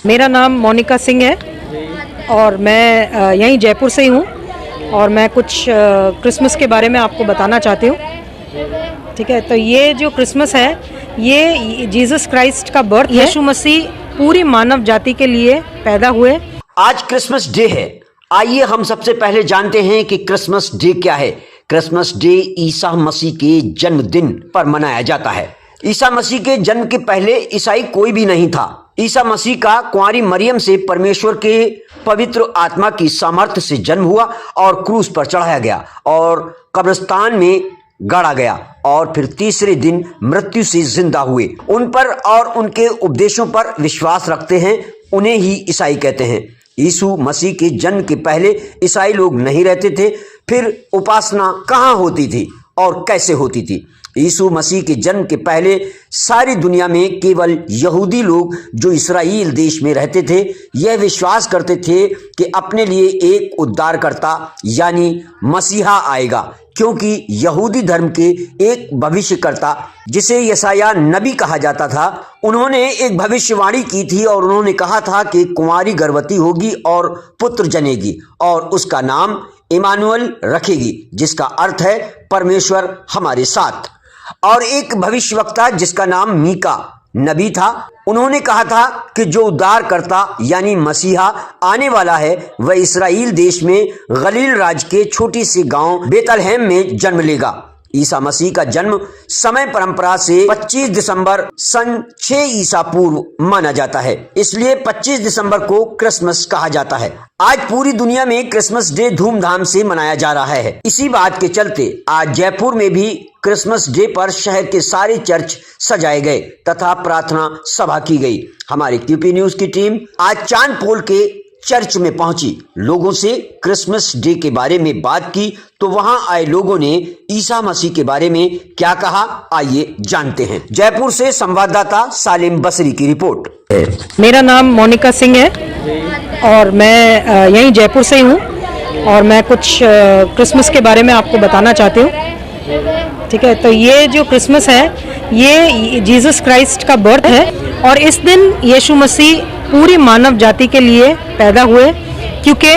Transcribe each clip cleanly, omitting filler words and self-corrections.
मेरा नाम मोनिका सिंह है और मैं यहीं जयपुर से ही हूँ और मैं कुछ क्रिसमस के बारे में आपको बताना चाहती हूँ। ठीक है, तो ये जो क्रिसमस है ये जीसस क्राइस्ट का बर्थ, यीशु मसीह पूरी मानव जाति के लिए पैदा हुए। आज क्रिसमस डे है। आइए हम सबसे पहले जानते हैं कि क्रिसमस डे क्या है। क्रिसमस डे ईसा मसीह के जन्मदिन पर मनाया जाता है। ईसा मसीह के जन्म के पहले ईसाई कोई भी नहीं था। ईसा मसीह का कुंवारी मरियम से परमेश्वर के पवित्र आत्मा की सामर्थ्य से जन्म हुआ और क्रूस पर चढ़ाया गया और कब्रिस्तान में गाड़ा गया और फिर तीसरे दिन मृत्यु से जिंदा हुए। उन पर और उनके उपदेशों पर विश्वास रखते हैं, उन्हें ही ईसाई कहते हैं। यीशु मसीह के जन्म के पहले ईसाई लोग नहीं रहते थे। फिर उपासना कहाँ होती थी और कैसे होती थी? यीशु मसीह के जन्म के पहले सारी दुनिया में केवल यहूदी लोग जो इस्राएल देश में रहते थे यह विश्वास करते थे कि अपने लिए एक उद्धारकर्ता यानी मसीहा आएगा, क्योंकि यहूदी धर्म के एक भविष्यकर्ता जिसे यशायाह नबी कहा जाता था, उन्होंने एक भविष्यवाणी की थी और उन्होंने कहा था कि कुंवारी गर्भवती होगी और पुत्र जनेगी और उसका नाम इमानुएल रखेगी, जिसका अर्थ है परमेश्वर हमारे साथ। और एक भविष्यवक्ता जिसका नाम मीका नबी था, उन्होंने कहा था कि जो उद्धारकर्ता यानी मसीहा आने वाला है वह इस्राएल देश में गलील राज्य के छोटी सी गांव बेतलहम में जन्म लेगा। ईसा मसीह का जन्म समय परंपरा से 25 दिसंबर सन 6 ईसा पूर्व माना जाता है, इसलिए 25 दिसंबर को क्रिसमस कहा जाता है। आज पूरी दुनिया में क्रिसमस डे धूमधाम से मनाया जा रहा है। इसी बात के चलते आज जयपुर में भी क्रिसमस डे पर शहर के सारे चर्च सजाए गए तथा प्रार्थना सभा की गई। हमारे क्यूपी न्यूज की टीम आज चांद पोल के चर्च में पहुंची, लोगों से क्रिसमस डे के बारे में बात की, तो वहां आए लोगों ने ईसा मसीह के बारे में क्या कहा, आइए जानते हैं। जयपुर से संवाददाता सालिम बसरी की रिपोर्ट। मेरा नाम मोनिका सिंह है और मैं यहीं जयपुर से ही हूँ और मैं कुछ क्रिसमस के बारे में आपको बताना चाहती हूँ। ठीक है, तो ये जो क्रिसमस है ये जीसस क्राइस्ट का बर्थ है और इस दिन यीशु मसीह पूरी मानव जाति के लिए पैदा हुए, क्योंकि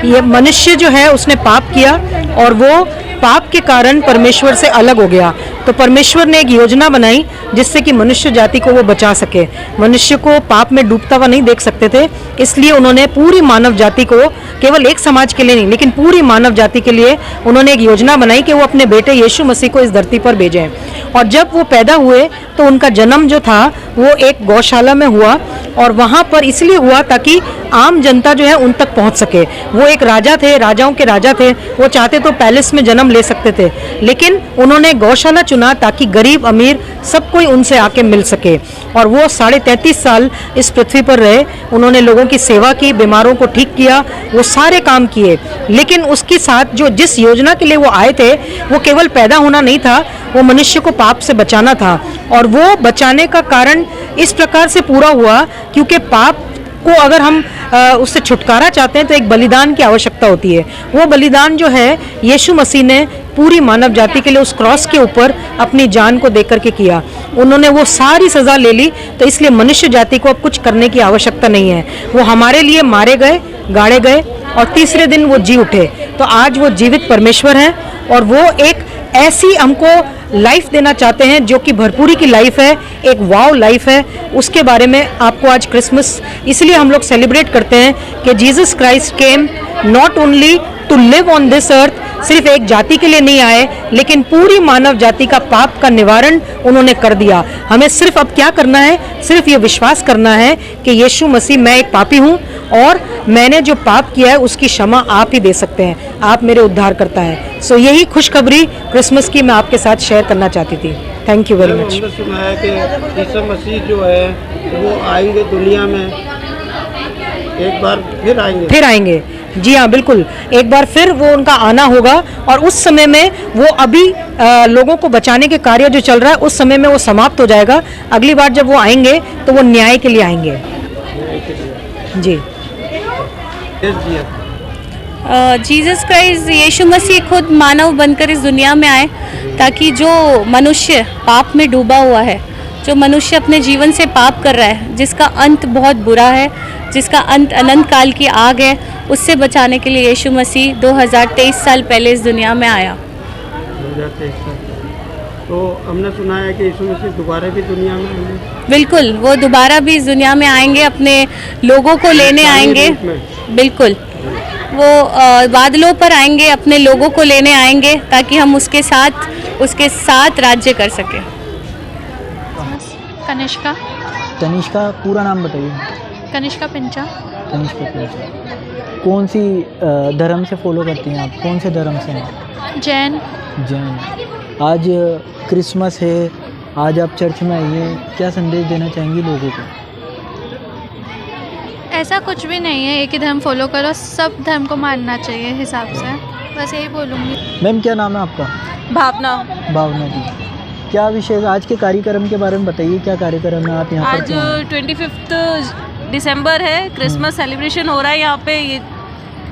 ये मनुष्य जो है उसने पाप किया और वो पाप के कारण परमेश्वर से अलग हो गया। तो परमेश्वर ने एक योजना बनाई जिससे कि मनुष्य जाति को वो बचा सके। मनुष्य को पाप में डूबता हुआ नहीं देख सकते थे, इसलिए उन्होंने पूरी मानव जाति को, केवल एक समाज के लिए नहीं लेकिन पूरी मानव जाति के लिए उन्होंने एक योजना बनाई कि वो अपने बेटे यीशु मसीह को इस धरती पर भेजें। और जब वो पैदा हुए तो उनका जन्म जो था वो एक गौशाला में हुआ और वहाँ पर इसलिए हुआ ताकि आम जनता जो है उन तक पहुँच सके। वो एक राजा थे, राजाओं के राजा थे, वो चाहते तो पैलेस में जन्म ले सकते थे, लेकिन उन्होंने गौशाला चुना ताकि गरीब अमीर सब कोई उनसे आके मिल सके। और वो 33.5 साल इस पृथ्वी पर रहे। उन्होंने लोगों की सेवा की, बीमारों को ठीक किया, वो सारे काम किए। लेकिन उसके साथ जो जिस योजना के लिए वो आए थे वो केवल पैदा होना नहीं था, वो मनुष्य को पाप से बचाना था। और वो बचाने का कारण इस प्रकार से पूरा हुआ क्योंकि पाप को अगर हम उससे छुटकारा चाहते हैं तो एक बलिदान की आवश्यकता होती है। वो बलिदान जो है यीशु मसीह ने पूरी मानव जाति के लिए उस क्रॉस के ऊपर अपनी जान को देकर के किया। उन्होंने वो सारी सज़ा ले ली, तो इसलिए मनुष्य जाति को अब कुछ करने की आवश्यकता नहीं है। वो हमारे लिए मारे गए, गाड़े गए और तीसरे दिन वो जी उठे। तो आज वो जीवित परमेश्वर हैं और वो एक ऐसी हमको लाइफ देना चाहते हैं जो कि भरपूरी की लाइफ है, एक वाव लाइफ है। उसके बारे में आपको आज क्रिसमस इसलिए हम लोग सेलिब्रेट करते हैं कि Jesus Christ came not only to live on this earth, सिर्फ एक जाति के लिए नहीं आए लेकिन पूरी मानव जाति का पाप का निवारण उन्होंने कर दिया। हमें सिर्फ अब क्या करना है, सिर्फ ये विश्वास करना है कि यीशु मसीह, मैं एक पापी हूँ और मैंने जो पाप किया है उसकी क्षमा आप ही दे सकते हैं, आप मेरे उद्धार करता है। सो यही खुशखबरी क्रिसमस की मैं आपके साथ शेयर करना चाहती थी। Thank you very much. हमने सुना है कि यीशु मसीह जो है वो आएंगे दुनिया में, एक बार फिर आएंगे। जी हाँ, बिल्कुल, एक बार फिर वो उनका आना होगा और उस समय में वो अभी लोगों को बचाने के कार्य जो चल रहा है उस समय में वो समाप्त हो जाएगा। अगली बार जब वो आएंगे तो वो न्याय के लिए आएंगे। जी। जीसस क्राइस्ट यीशु मसीह खुद मानव बनकर इस दुनिया में आए ताकि जो मनुष्य पाप में डूबा हुआ है जो मनुष्य अपने जीवन से पाप कर रहा है, जिसका अंत बहुत बुरा है, जिसका अंत अनंत काल की आग है, उससे बचाने के लिए यीशु मसीह 2023 साल पहले इस दुनिया में आया। 2023 साल। तो हमने सुना है कि यीशु मसीह दोबारा भी दुनिया में आएंगे। बिल्कुल, वो दोबारा भी इस दुनिया में आएंगे, अपने लोगों को लेने आएंगे। बिल्कुल, वो बादलों पर आएंगे, अपने लोगों को लेने आएंगे, ताकि हम उसके साथ राज्य कर सकें। कनिष्का। तनिष्का, पूरा नाम बताइए। कनिष्का पिंचा। तनिष्का पिंचा। कौन सी धर्म से फॉलो करती हैं आप? कौन से धर्म से हैं? जैन। जैन। आज क्रिसमस है, आज आप चर्च में आई हैं, क्या संदेश देना चाहेंगी लोगों को? ऐसा कुछ भी नहीं है, एक ही धर्म फॉलो करो, सब धर्म को मानना चाहिए हिसाब से, बस यही बोलूँगी। मैम, क्या नाम है आपका? भावना। भावना जी, क्या विशेष आज के कार्यक्रम के बारे में बताइए, क्या कार्यक्रम है आप यहाँ पर? आज 25 दिसंबर है, क्रिसमस सेलिब्रेशन हो रहा है यहाँ पे। ये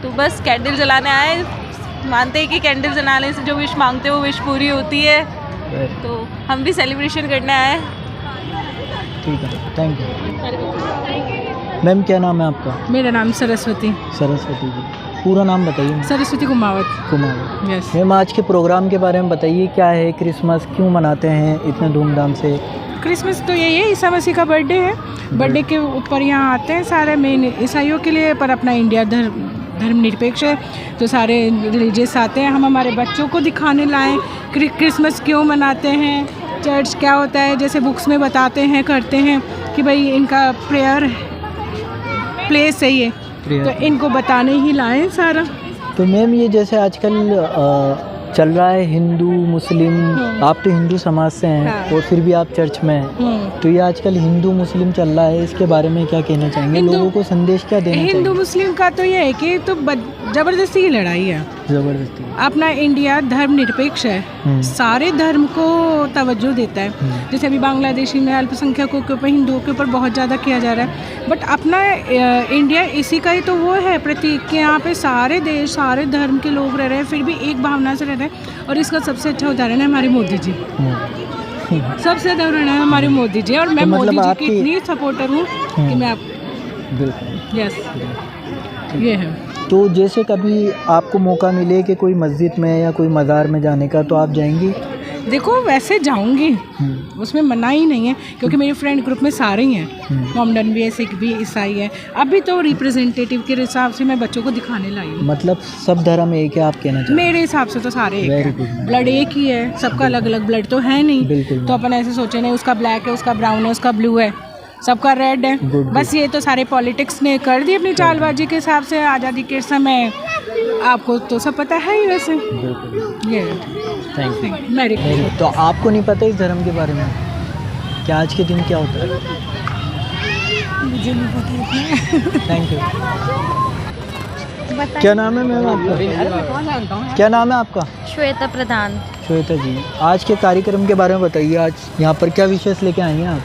तो बस कैंडल जलाने आए, मानते हैं कि कैंडल जलाने से जो विश मांगते हो वो विश पूरी होती है, तो हम भी सेलिब्रेशन करने आए। ठीक है, थैंक यू। मैम, क्या नाम है आपका? मेरा नाम सरस्वती। सरस्वती जी, पूरा नाम बताइए। सरस्वती कुमावत। कुमार। यस। मैम, आज के प्रोग्राम के बारे में बताइए, क्या है क्रिसमस, क्यों मनाते हैं इतने धूमधाम से? क्रिसमस तो यही है, ईसा मसीह का बर्थडे है। बर्थडे के ऊपर यहाँ आते हैं सारे मेन ईसाइयों के लिए, पर अपना इंडिया धर्मनिरपेक्ष है तो सारे रिलीजियस आते हैं। हम हमारे बच्चों को दिखाने लाएँ क्रिसमस क्यों मनाते हैं, चर्च क्या होता है, जैसे बुक्स में बताते हैं, करते हैं कि भाई इनका प्रेयर प्लेस सही है, तो इनको बताने ही लाएँ सारा। तो मैम, ये जैसे आजकल चल रहा है हिंदू मुस्लिम, आप तो हिंदू समाज से हैं और फिर भी आप चर्च में हैं, तो ये आजकल हिंदू मुस्लिम चल रहा है, इसके बारे में क्या कहना चाहेंगे? लोगों को संदेश क्या देना चाहिए? हिंदू मुस्लिम का तो ये है कि तो ज़बरदस्ती की लड़ाई है। ज़बरदस्ती। अपना इंडिया धर्मनिरपेक्ष है, सारे धर्म को तवज्जो देता है। जैसे अभी बांग्लादेशी में अल्पसंख्यकों के ऊपर, हिंदुओं के ऊपर बहुत ज़्यादा किया जा रहा है, बट अपना इंडिया इसी का ही तो वो है प्रतीक कि यहाँ पे सारे देश, सारे धर्म के लोग रह रहे हैं, फिर भी एक भावना से रह रहे हैं। और इसका सबसे अच्छा उदाहरण है हमारे मोदी जी। सबसे अच्छा उदाहरण है हमारे मोदी जी, और मैं मतलब मोदी जी की इतनी सपोर्टर हूँ कि मैं बिल्कुल। यस, ये है। तो जैसे कभी आपको मौका मिले कि कोई मस्जिद में या कोई मज़ार में जाने का, तो आप जाएंगी? देखो, वैसे जाऊंगी, उसमें मना ही नहीं है, क्योंकि मेरे फ्रेंड ग्रुप में सारे ही हैं, मोमडन भी है, सिख भी, ईसाई है। अभी तो रिप्रेजेंटेटिव के हिसाब से मैं बच्चों को दिखाने लाई हूँ। मतलब सब धर्म एक है, आप कहना चाहते हैं? मेरे हिसाब से तो सारे एक हैं, ब्लड एक ही है, सबका अलग अलग ब्लड तो है नहीं, तो अपन ऐसे सोचे नहीं उसका ब्लैक है, उसका ब्राउन है, उसका ब्लू है, सबका रेड है। बस ये तो सारे पॉलिटिक्स ने कर दी अपनी चालबाजी के हिसाब से। आज़ादी के समय आपको तो सब पता है ही वैसे। ये थैंक यू। तो आपको नहीं पता इस धर्म के बारे में, क्या आज के दिन क्या होता है? मुझे नहीं पता। Thank you. क्या नाम है मैम आपका? क्या नाम है आपका? श्वेता प्रधान। श्वेता जी, आज के कार्यक्रम के बारे में बताइए, आज यहाँ पर क्या विशेष लेके आई हैं आप?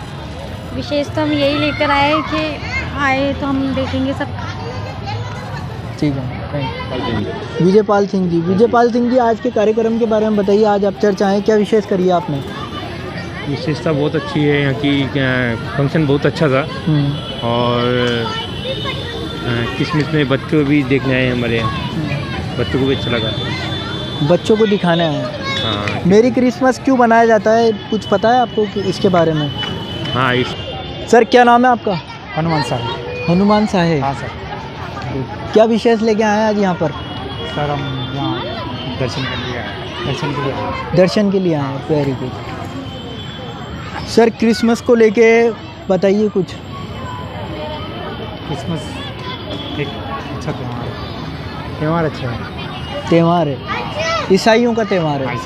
विशेष तो हम यही लेकर आए कि आए तो हम देखेंगे सब। ठीक है, थैंक यू। विजयपाल सिंह जी, विजयपाल सिंह जी, आज के कार्यक्रम के बारे में बताइए, आज आप चर्च आए, क्या विशेष करिए आपने? विशेषता बहुत अच्छी है यहाँ की, फंक्शन बहुत अच्छा था, और क्रिसमस में बच्चों भी देखने आए हमारे यहाँ, बच्चों को भी अच्छा लगा। बच्चों को दिखाना है? हाँ। मेरी क्रिसमस क्यों मनाया जाता है, कुछ पता है आपको इसके बारे में? हाँ। सर, क्या नाम है आपका? हनुमान साहब। हनुमान साहब। हाँ सर। क्या विशेष लेके आए हैं आज यहाँ पर? सर, हम यहाँ दर्शन के लिए आए। दर्शन के लिए आए, वेरी गुड। सर, क्रिसमस को लेके बताइए कुछ। क्रिसमस एक अच्छा त्यौहार अच्छा है। त्यौहार है, ईसाइयों का त्यौहार है।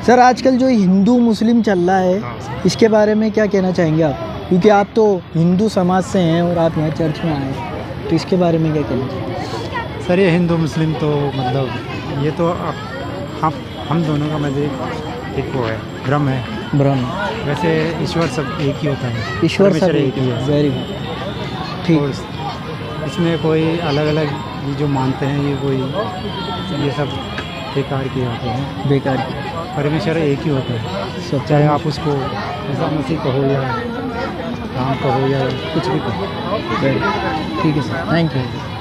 सर, आजकल जो हिंदू मुस्लिम चल रहा है, इसके बारे में क्या कहना चाहेंगे आप? क्योंकि आप तो हिंदू समाज से हैं और आप यहाँ चर्च में आए, तो इसके बारे में क्या कहना चाहेंगे? सर, ये हिंदू मुस्लिम तो मतलब ये तो हम दोनों का मतलब एक वो है, भ्रम है। ब्रह्म, वैसे ईश्वर सब एक ही होता है। ईश्वर सब एक ही है। वेरी गुड, ठीक। इसमें कोई अलग अलग जो मानते हैं ये सब बेकार के होते हैं। बेकार के। परमेश्वर एक ही होता है, चाहे आप उसको ईसा मसीह कहो या राम कहो या कुछ भी कहो। ठीक है सर, थैंक यू।